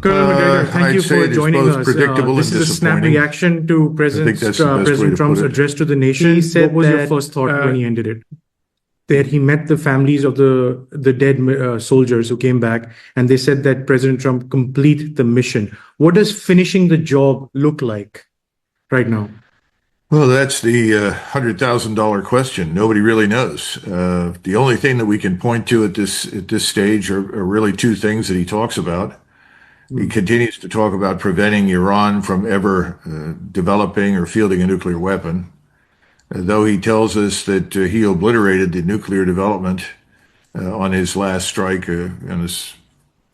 Colonel McGregor, thank I'd you say for it is joining both us. predictable This and is a snap disappointing. reaction to think that's the best way President to Trump's put it. address to the nation. He said what was your that, first thought when he ended it? That he met the families of the dead soldiers who came back, and they said that President Trump complete the mission. What does finishing the job look like right now? Well, that's the $100,000 question. Nobody really knows. The only thing that we can point to at this stage are really two things that he talks about. He continues to talk about preventing Iran from ever developing or fielding a nuclear weapon, though he tells us that he obliterated the nuclear development on his last strike in this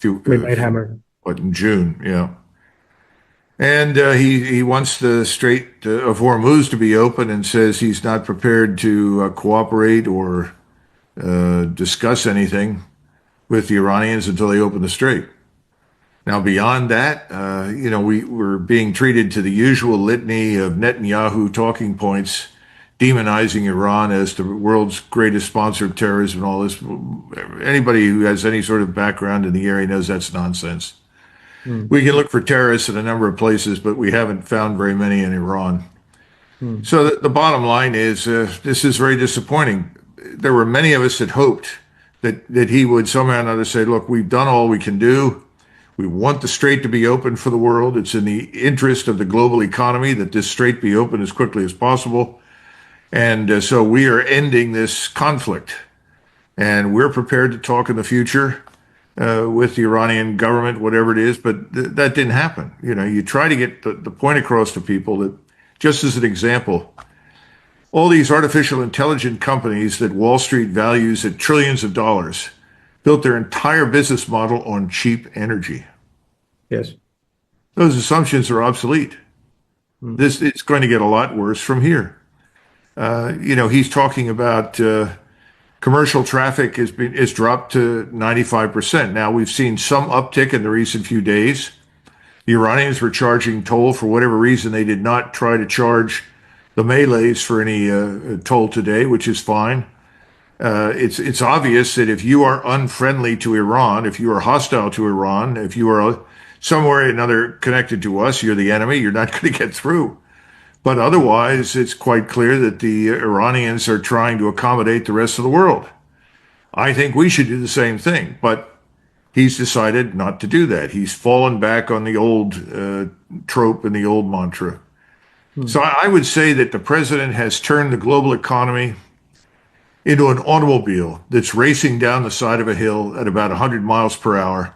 Midnight Hammer. in June, yeah. And he wants the Strait of Hormuz to be open and says he's not prepared to cooperate or discuss anything with the Iranians until they open the strait. Now, beyond that, we're being treated to the usual litany of Netanyahu talking points, demonizing Iran as the world's greatest sponsor of terrorism and all this. Anybody who has any sort of background in the area knows that's nonsense. We can look for terrorists in a number of places, but we haven't found very many in Iran. So the bottom line is this is very disappointing. There were many of us that hoped that he would somehow or another say, look, we've done all we can do. We want the strait to be open for the world. It's in the interest of the global economy that this strait be open as quickly as possible. And so we are ending this conflict. And we're prepared to talk in the future with the Iranian government, whatever it is, but that didn't happen. You try to get the point across to people that, just as an example, all these artificial intelligence companies that Wall Street values at trillions of dollars built their entire business model on cheap energy. Yes. Those assumptions are obsolete. It's going to get a lot worse from here. He's talking about commercial traffic is dropped to 95%. Now, we've seen some uptick in the recent few days. The Iranians were charging toll for whatever reason. They did not try to charge the Malays for any toll today, which is fine. It's obvious that if you are unfriendly to Iran, if you are hostile to Iran, if you are somewhere or another connected to us, you're the enemy, you're not going to get through. But otherwise, it's quite clear that the Iranians are trying to accommodate the rest of the world. I think we should do the same thing, but he's decided not to do that. He's fallen back on the old trope and the old mantra. So I would say that the president has turned the global economy into an automobile that's racing down the side of a hill at about 100 miles per hour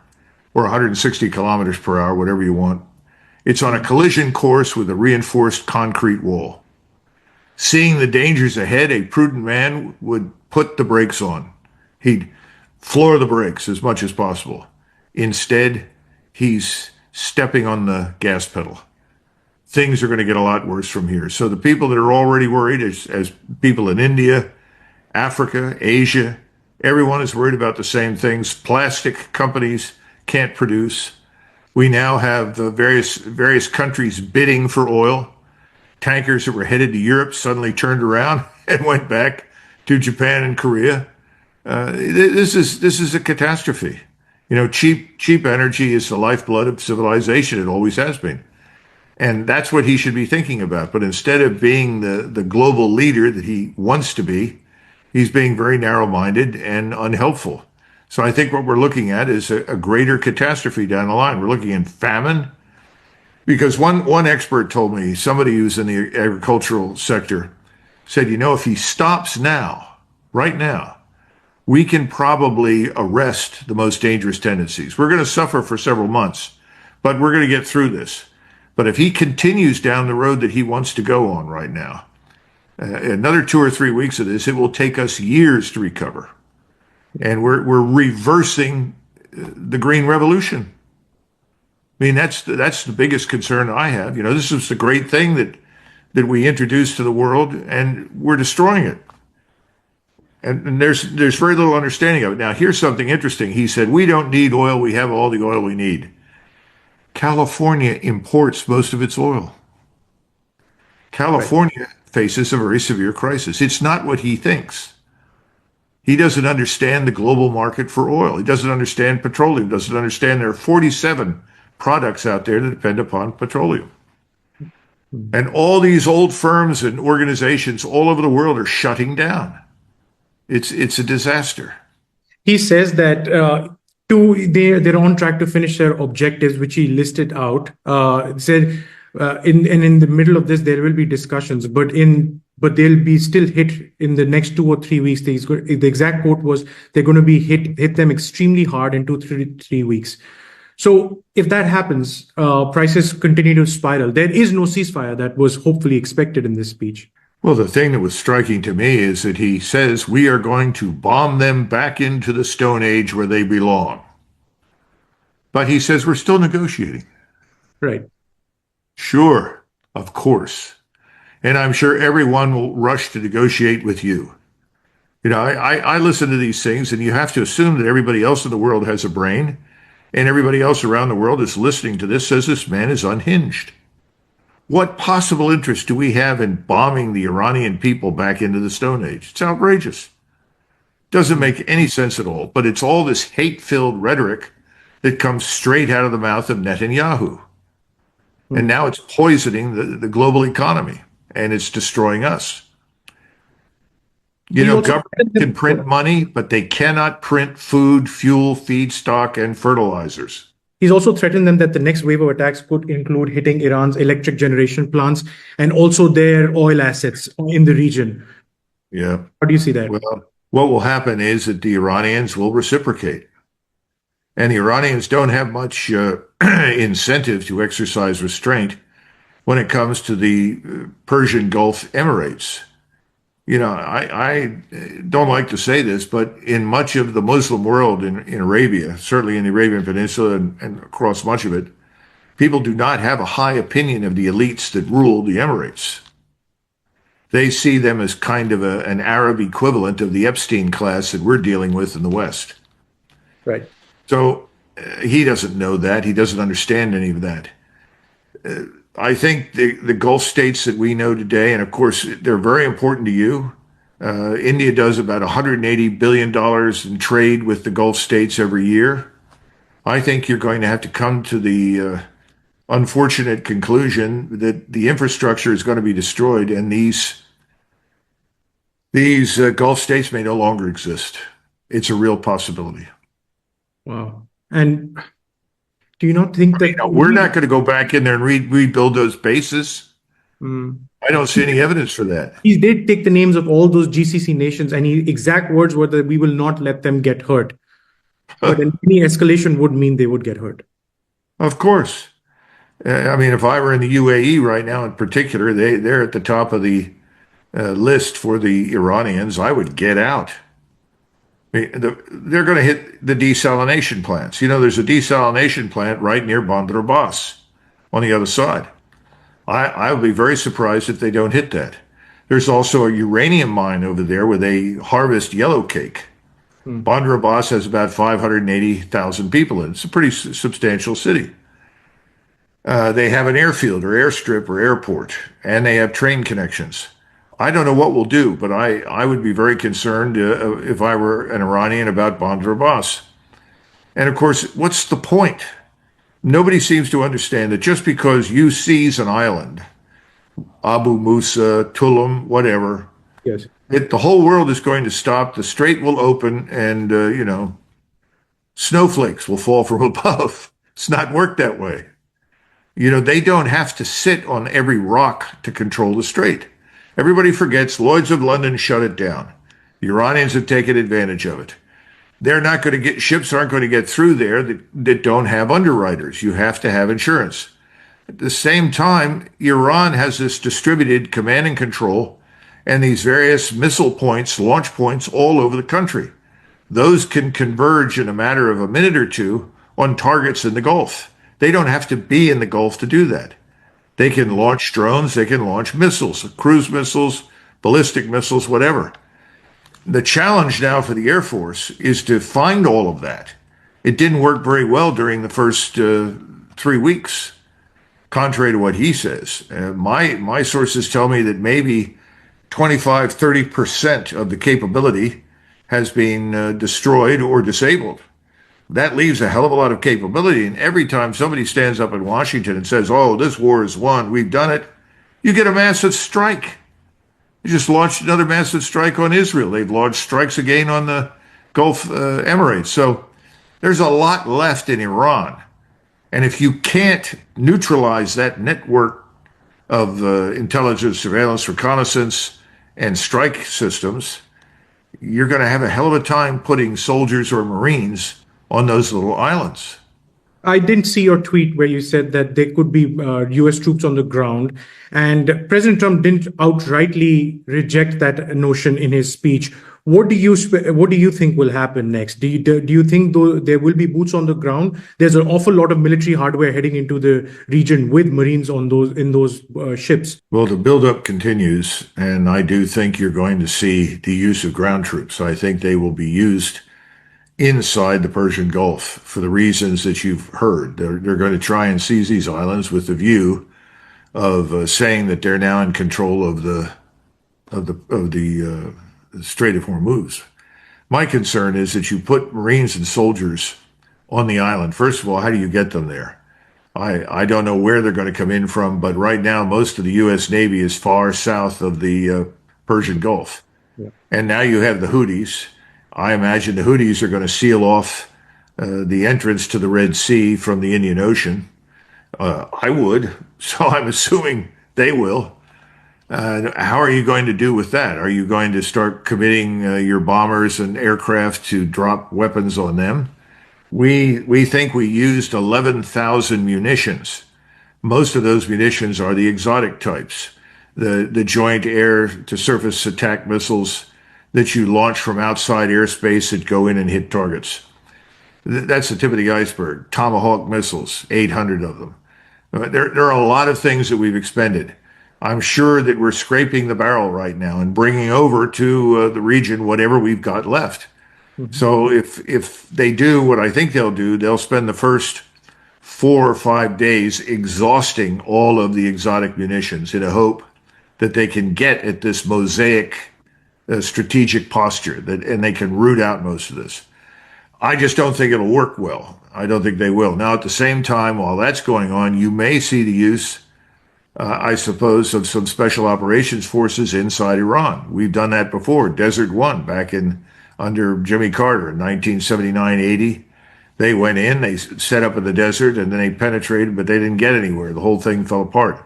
or 160 kilometers per hour, whatever you want. It's on a collision course with a reinforced concrete wall. Seeing the dangers ahead, a prudent man would put the brakes on. He'd floor the brakes as much as possible. Instead, he's stepping on the gas pedal. Things are going to get a lot worse from here. So the people that are already worried, as people in India, Africa, Asia, everyone is worried about the same things. Plastic companies can't produce. We now have the various countries bidding for oil. Tankers that were headed to Europe suddenly turned around and went back to Japan and Korea. This is a catastrophe. Cheap energy is the lifeblood of civilization. It always has been. And that's what he should be thinking about. But instead of being the global leader that he wants to be, he's being very narrow-minded and unhelpful. So I think what we're looking at is a greater catastrophe down the line. We're looking at famine, because one expert told me, somebody who's in the agricultural sector, said, if he stops now, right now, we can probably arrest the most dangerous tendencies. We're going to suffer for several months, but we're going to get through this. But if he continues down the road that he wants to go on right now, another 2 or 3 weeks of this, it will take us years to recover. And we're reversing the Green Revolution. I mean, that's the biggest concern I have. This is the great thing that we introduced to the world, and we're destroying it. And there's very little understanding of it. Now, here's something interesting. He said, we don't need oil. We have all the oil we need. California imports most of its oil. California faces a very severe crisis. It's not what he thinks. He doesn't understand the global market for oil. He doesn't understand petroleum. Doesn't understand there are 47 products out there that depend upon petroleum. And all these old firms and organizations all over the world are shutting down. It's a disaster. He says that they're on track to finish their objectives, which he listed out. Said in the middle of this there will be discussions, but they'll be still hit in the next 2 or 3 weeks. The exact quote was they're going to be hit them extremely hard in 2-3 weeks. So if that happens, prices continue to spiral. There is no ceasefire that was hopefully expected in this speech. Well, the thing that was striking to me is that he says we are going to bomb them back into the Stone Age where they belong. But he says we're still negotiating. Right. Sure, of course. And I'm sure everyone will rush to negotiate with you. You know, I listen to these things, and you have to assume that everybody else in the world has a brain, and everybody else around the world is listening to this says this man is unhinged. What possible interest do we have in bombing the Iranian people back into the Stone Age? It's outrageous. Doesn't make any sense at all, but it's all this hate-filled rhetoric that comes straight out of the mouth of Netanyahu. And now it's poisoning the global economy, and it's destroying us. You know, government can print money, but they cannot print food, fuel, feedstock, and fertilizers. He's also threatened them that the next wave of attacks could include hitting Iran's electric generation plants and also their oil assets in the region. Yeah. How do you see that? Well, what will happen is that the Iranians will reciprocate. And the Iranians don't have much incentive to exercise restraint when it comes to the Persian Gulf Emirates. You know, I don't like to say this, but in much of the Muslim world in Arabia, certainly in the Arabian Peninsula and across much of it, people do not have a high opinion of the elites that rule the Emirates. They see them as kind of an Arab equivalent of the Epstein class that we're dealing with in the West. Right. So he doesn't know that. He doesn't understand any of that. I think the Gulf states that we know today, and of course, they're very important to you. India does about $180 billion in trade with the Gulf states every year. I think you're going to have to come to the unfortunate conclusion that the infrastructure is going to be destroyed, and these Gulf states may no longer exist. It's a real possibility. Wow. And do you not think that we're not going to go back in there and rebuild those bases? I don't see any evidence for that. He did take the names of all those GCC nations, and his exact words were that we will not let them get hurt. But any escalation would mean they would get hurt. Of course. I mean, if I were in the UAE right now in particular, they're at the top of the list for the Iranians. I would get out. They're going to hit the desalination plants. You know, there's a desalination plant right near Bandar Abbas on the other side. I would be very surprised if they don't hit that. There's also a uranium mine over there where they harvest yellow cake. Bandar Abbas has about 580,000 people in it. It's a pretty substantial city. They have an airfield or airstrip or airport, and they have train connections. I don't know what we'll do, but I would be very concerned if I were an Iranian about Bandar Abbas. And of course, what's the point? Nobody seems to understand that just because you seize an island, Abu Musa, Tulum, whatever, yes, the whole world is going to stop, the strait will open, and, snowflakes will fall from above. It's not worked that way. You know, they don't have to sit on every rock to control the strait. Everybody forgets Lloyd's of London shut it down. The Iranians have taken advantage of it. They're not going to get, ships aren't going to get through there that don't have underwriters. You have to have insurance. At the same time, Iran has this distributed command and control and these various missile points, launch points all over the country. Those can converge in a matter of a minute or two on targets in the Gulf. They don't have to be in the Gulf to do that. They can launch drones, they can launch missiles, cruise missiles, ballistic missiles, whatever. The challenge now for the Air Force is to find all of that. It didn't work very well during the first 3 weeks, contrary to what he says. My sources tell me that maybe 25-30% of the capability has been destroyed or disabled. That leaves a hell of a lot of capability. And every time somebody stands up in Washington and says, oh, this war is won, we've done it, you get a massive strike. You just launched another massive strike on Israel. They've launched strikes again on the Gulf Emirates. So there's a lot left in Iran. And if you can't neutralize that network of intelligence, surveillance, reconnaissance, and strike systems, you're going to have a hell of a time putting soldiers or Marines on those little islands. I didn't see your tweet where you said that there could be US troops on the ground. And President Trump didn't outrightly reject that notion in his speech. What do you think will happen next? Do you think there will be boots on the ground? There's an awful lot of military hardware heading into the region with Marines on those ships. Well, the buildup continues, and I do think you're going to see the use of ground troops. I think they will be used inside the Persian Gulf for the reasons that you've heard. They're going to try and seize these islands with the view of saying that they're now in control of the Strait of Hormuz. My concern is that you put Marines and soldiers on the island. First of all, how do you get them there? I don't know where they're going to come in from, but right now most of the U.S. Navy is far south of the Persian Gulf. Yeah. And now you have the Houthis. I imagine the Houthis are going to seal off the entrance to the Red Sea from the Indian Ocean. I would, so I'm assuming they will. How are you going to do with that? Are you going to start committing your bombers and aircraft to drop weapons on them? We think we used 11,000 munitions. Most of those munitions are the exotic types, the joint air-to-surface attack missiles that you launch from outside airspace that go in and hit targets. That's the tip of the iceberg. Tomahawk missiles, 800 of them. There are a lot of things that we've expended. I'm sure that we're scraping the barrel right now and bringing over to the region whatever we've got left. Mm-hmm. So if they do what I think they'll do, they'll spend the first 4 or 5 days exhausting all of the exotic munitions in a hope that they can get at this mosaic strategic posture and they can root out most of this. I just don't think it'll work well. I don't think they will. Now, at the same time, while that's going on, you may see the use, I suppose, of some special operations forces inside Iran. We've done that before. Desert One back under Jimmy Carter in 1979-80. They went in, they set up in the desert, and then they penetrated, but they didn't get anywhere. The whole thing fell apart.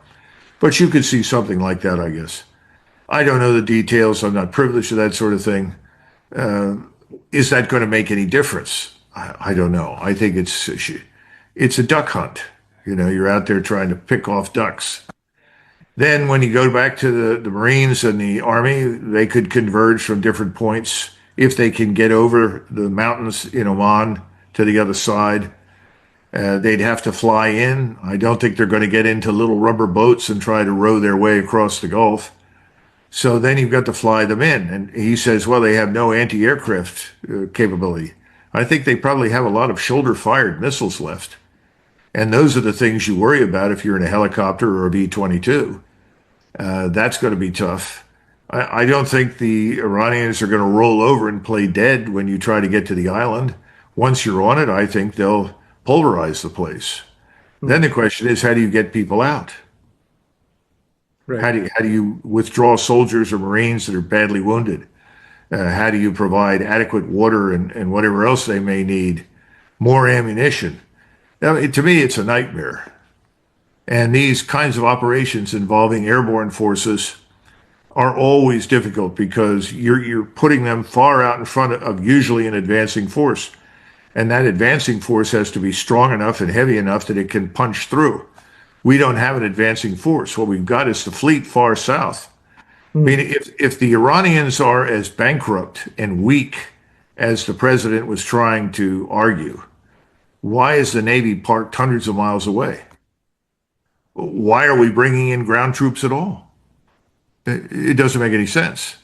But you could see something like that, I guess. I don't know the details. I'm not privileged to that sort of thing. Is that going to make any difference? I don't know. I think it's a duck hunt. You know, you're out there trying to pick off ducks. Then when you go back to the Marines and the Army, they could converge from different points. If they can get over the mountains in Oman to the other side, they'd have to fly in. I don't think they're going to get into little rubber boats and try to row their way across the Gulf. So then you've got to fly them in. And he says, well, they have no anti-aircraft capability. I think they probably have a lot of shoulder-fired missiles left. And those are the things you worry about if you're in a helicopter or a B-22. That's going to be tough. I don't think the Iranians are going to roll over and play dead when you try to get to the island. Once you're on it, I think they'll pulverize the place. Then the question is, how do you get people out? Right. How do you withdraw soldiers or Marines that are badly wounded? How do you provide adequate water and whatever else they may need? More ammunition. Now, to me, it's a nightmare. And these kinds of operations involving airborne forces are always difficult because you're putting them far out in front of usually an advancing force. And that advancing force has to be strong enough and heavy enough that it can punch through. We don't have an advancing force. What we've got is the fleet far south. I mean, if the Iranians are as bankrupt and weak as the president was trying to argue, why is the Navy parked hundreds of miles away? Why are we bringing in ground troops at all? It doesn't make any sense.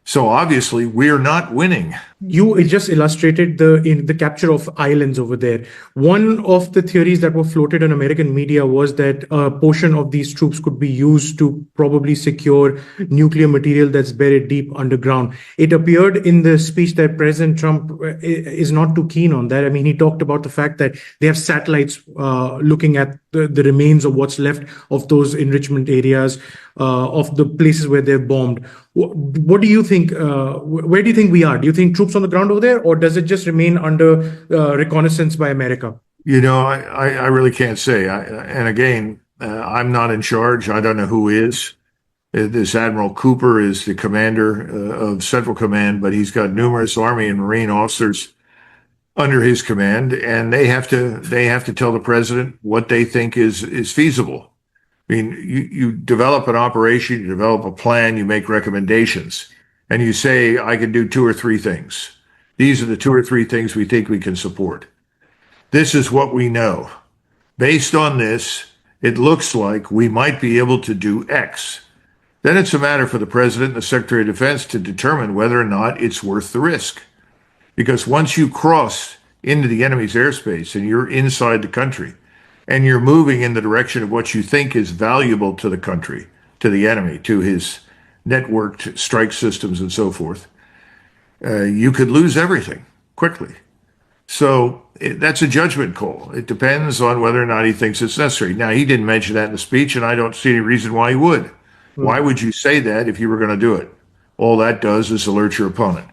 So obviously, we're not winning. You just illustrated the capture of islands over there. One of the theories that were floated in American media was that a portion of these troops could be used to probably secure nuclear material that's buried deep underground. It appeared in the speech that President Trump is not too keen on that. I mean, he talked about the fact that they have satellites looking at the remains of what's left of those enrichment areas, of the places where they're bombed. What do you think? Where do you think we are? Do you think troops on the ground over there, or does it just remain under reconnaissance by America? I really can't say. And again, I'm not in charge. I don't know who is. This Admiral Cooper is the commander of Central Command, but he's got numerous Army and Marine officers under his command, and they have to tell the president what they think is feasible. I mean, you develop an operation, you develop a plan, you make recommendations, and you say, I can do 2 or 3 things. These are the 2 or 3 things we think we can support. This is what we know. Based on this, it looks like we might be able to do X. Then it's a matter for the president and the Secretary of Defense to determine whether or not it's worth the risk. Because once you cross into the enemy's airspace and you're inside the country, and you're moving in the direction of what you think is valuable to the country, to the enemy, to his networked strike systems and so forth, you could lose everything quickly. So that's a judgment call. It depends on whether or not he thinks it's necessary. Now, he didn't mention that in the speech, and I don't see any reason why he would. Why would you say that if you were going to do it? All that does is alert your opponent.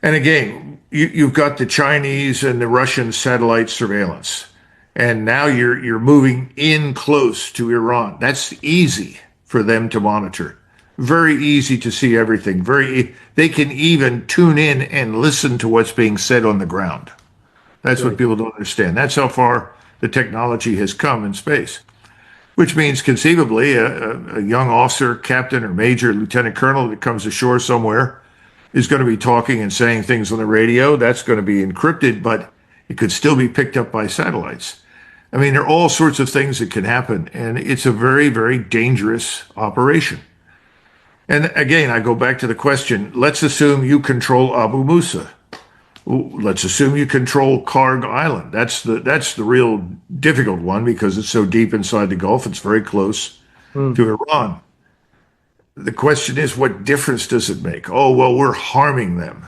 And again, you've got the Chinese and the Russian satellite surveillance. And now you're moving in close to Iran. That's easy for them to monitor. Very easy to see everything. They can even tune in and listen to what's being said on the ground. That's what people don't understand. That's how far the technology has come in space. Which means conceivably a young officer, captain or major, lieutenant colonel that comes ashore somewhere is going to be talking and saying things on the radio. That's going to be encrypted, but it could still be picked up by satellites. I mean, there are all sorts of things that can happen, and it's a very, very dangerous operation. And again, I go back to the question, let's assume you control Abu Musa. Let's assume you control Karg Island. That's the real difficult one because it's so deep inside the Gulf. It's very close to Iran. The question is, what difference does it make? Oh, well, we're harming them.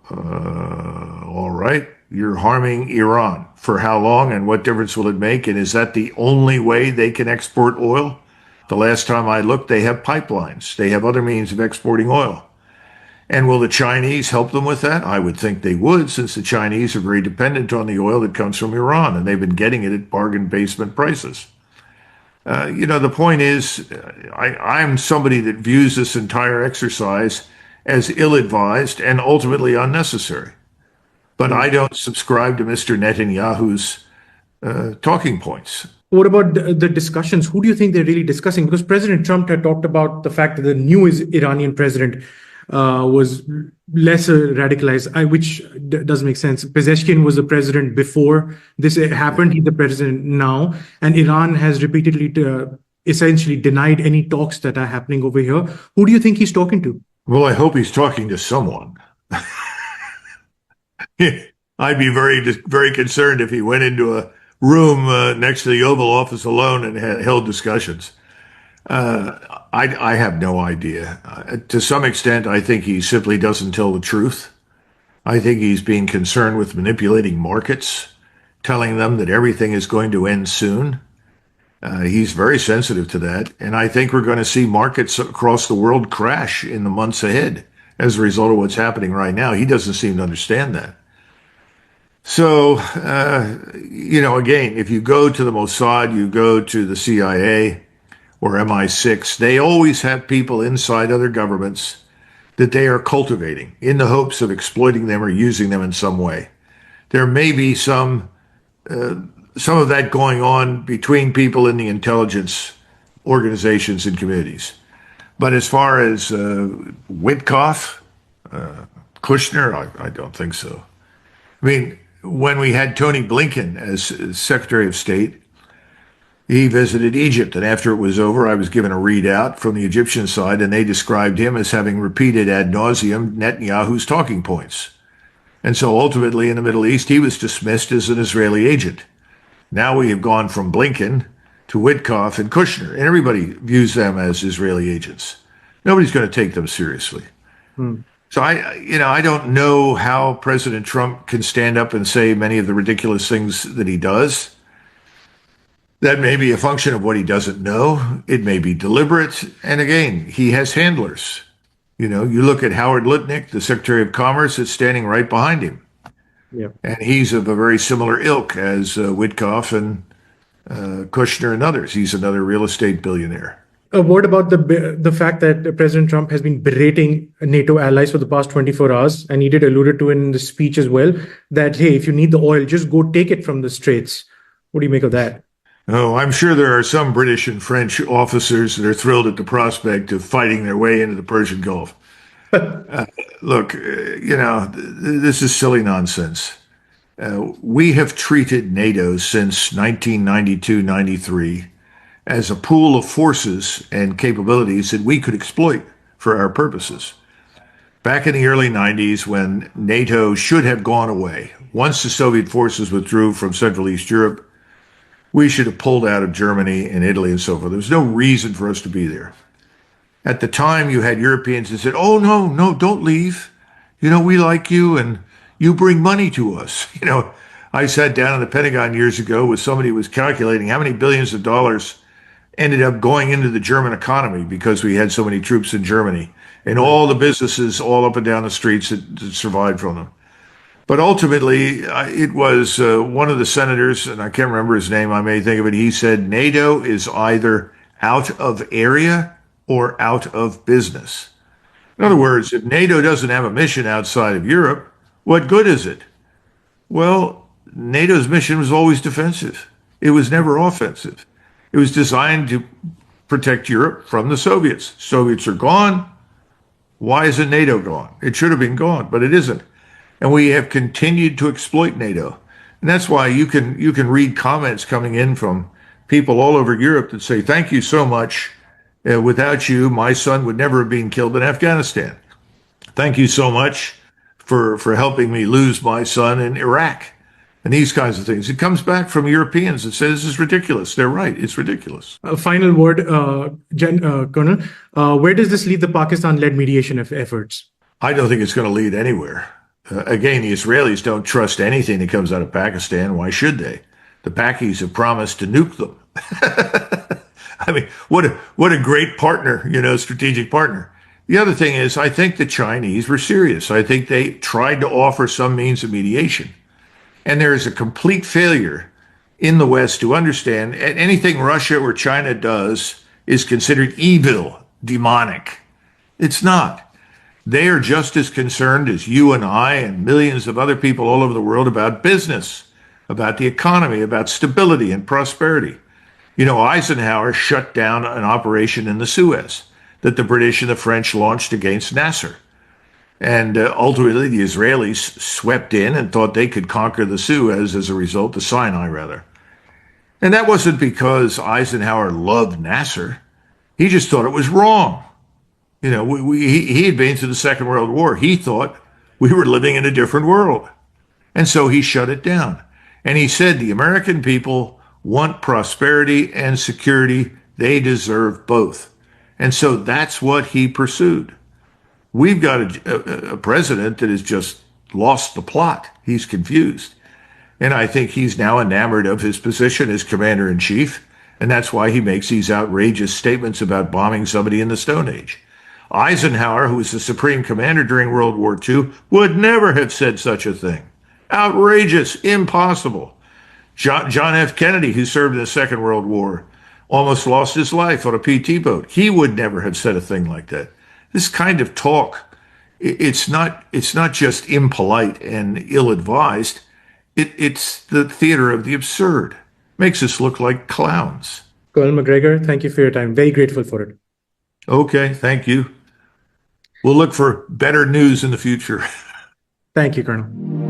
All right. You're harming Iran. For how long and what difference will it make? And is that the only way they can export oil? The last time I looked, they have pipelines. They have other means of exporting oil. And will the Chinese help them with that? I would think they would, since the Chinese are very dependent on the oil that comes from Iran, and they've been getting it at bargain basement prices. The point is, I'm somebody that views this entire exercise as ill-advised and ultimately unnecessary. But I don't subscribe to Mr. Netanyahu's talking points. What about the discussions? Who do you think they're really discussing? Because President Trump had talked about the fact that the new Iranian president was less radicalized, which does make sense. Pezeshkian was the president before this happened. He's the president now. And Iran has repeatedly essentially denied any talks that are happening over here. Who do you think he's talking to? Well, I hope he's talking to someone. I'd be very concerned if he went into a room next to the Oval Office alone and held discussions. I have no idea. To some extent, I think he simply doesn't tell the truth. I think he's being concerned with manipulating markets, telling them that everything is going to end soon. He's very sensitive to that. And I think we're going to see markets across the world crash in the months ahead as a result of what's happening right now. He doesn't seem to understand that. So, again, if you go to the Mossad, you go to the CIA or MI6, they always have people inside other governments that they are cultivating in the hopes of exploiting them or using them in some way. There may be some of that going on between people in the intelligence organizations and communities. But as far as Witkoff, Kushner, I don't think so. I mean, when we had Tony Blinken as Secretary of State, He visited Egypt, and after it was over, I was given a readout from the Egyptian side, and they described him as having repeated ad nauseum Netanyahu's talking points. And so ultimately in the Middle East, he was dismissed as an Israeli agent. Now we have gone from Blinken to Witkoff and Kushner, and everybody views them as Israeli agents. Nobody's going to take them seriously. So I don't know how President Trump can stand up and say many of the ridiculous things that he does. That may be a function of what he doesn't know. It may be deliberate. And again, he has handlers. You look at Howard Lutnick, the Secretary of Commerce, that's standing right behind him. Yeah. And he's of a very similar ilk as Witkoff and Kushner and others. He's another real estate billionaire. What about the fact that President Trump has been berating NATO allies for the past 24 hours, and he did allude to in the speech as well, that, hey, if you need the oil, just go take it from the Straits. What do you make of that? Oh, I'm sure there are some British and French officers that are thrilled at the prospect of fighting their way into the Persian Gulf. Look, this is silly nonsense. We have treated NATO since 1992-93 as a pool of forces and capabilities that we could exploit for our purposes. Back in the early 90s, when NATO should have gone away, once the Soviet forces withdrew from Central East Europe, we should have pulled out of Germany and Italy and so forth. There was no reason for us to be there. At the time, you had Europeans that said, oh, no, don't leave. We like you and you bring money to us. I sat down in the Pentagon years ago with somebody who was calculating how many billions of dollars ended up going into the German economy because we had so many troops in Germany and all the businesses all up and down the streets that survived from them. But ultimately, it was one of the senators, and I can't remember his name, I may think of it, he said, NATO is either out of area or out of business. In other words, if NATO doesn't have a mission outside of Europe, what good is it? Well, NATO's mission was always defensive. It was never offensive. It was designed to protect Europe from the Soviets. Soviets are gone. Why isn't NATO gone? It should have been gone, but it isn't. And we have continued to exploit NATO. And that's why you can read comments coming in from people all over Europe that say, thank you so much. Without you, my son would never have been killed in Afghanistan. Thank you so much for helping me lose my son in Iraq. And these kinds of things. It comes back from Europeans that say this is ridiculous. They're right. It's ridiculous. A final word, Colonel. Where does this leave the Pakistan-led mediation efforts? I don't think it's going to lead anywhere. Again, the Israelis don't trust anything that comes out of Pakistan. Why should they? The Pakis have promised to nuke them. I mean, what a great partner, strategic partner. The other thing is, I think the Chinese were serious. I think they tried to offer some means of mediation. And there is a complete failure in the West to understand anything Russia or China does is considered evil, demonic. It's not. They are just as concerned as you and I and millions of other people all over the world about business, about the economy, about stability and prosperity. Eisenhower shut down an operation in the Suez that the British and the French launched against Nasser. And ultimately, the Israelis swept in and thought they could conquer the Suez as a result, the Sinai, rather. And that wasn't because Eisenhower loved Nasser. He just thought it was wrong. He had been through the Second World War. He thought we were living in a different world. And so he shut it down. And he said the American people want prosperity and security. They deserve both. And so that's what he pursued. We've got a president that has just lost the plot. He's confused. And I think he's now enamored of his position as commander-in-chief, and that's why he makes these outrageous statements about bombing somebody in the Stone Age. Eisenhower, who was the supreme commander during World War II, would never have said such a thing. Outrageous, impossible. John F. Kennedy, who served in the Second World War, almost lost his life on a PT boat. He would never have said a thing like that. This kind of talk, it's not just impolite and ill-advised. It's the theater of the absurd. Makes us look like clowns. Colonel McGregor, thank you for your time. Very grateful for it. Okay, thank you. We'll look for better news in the future. Thank you, Colonel.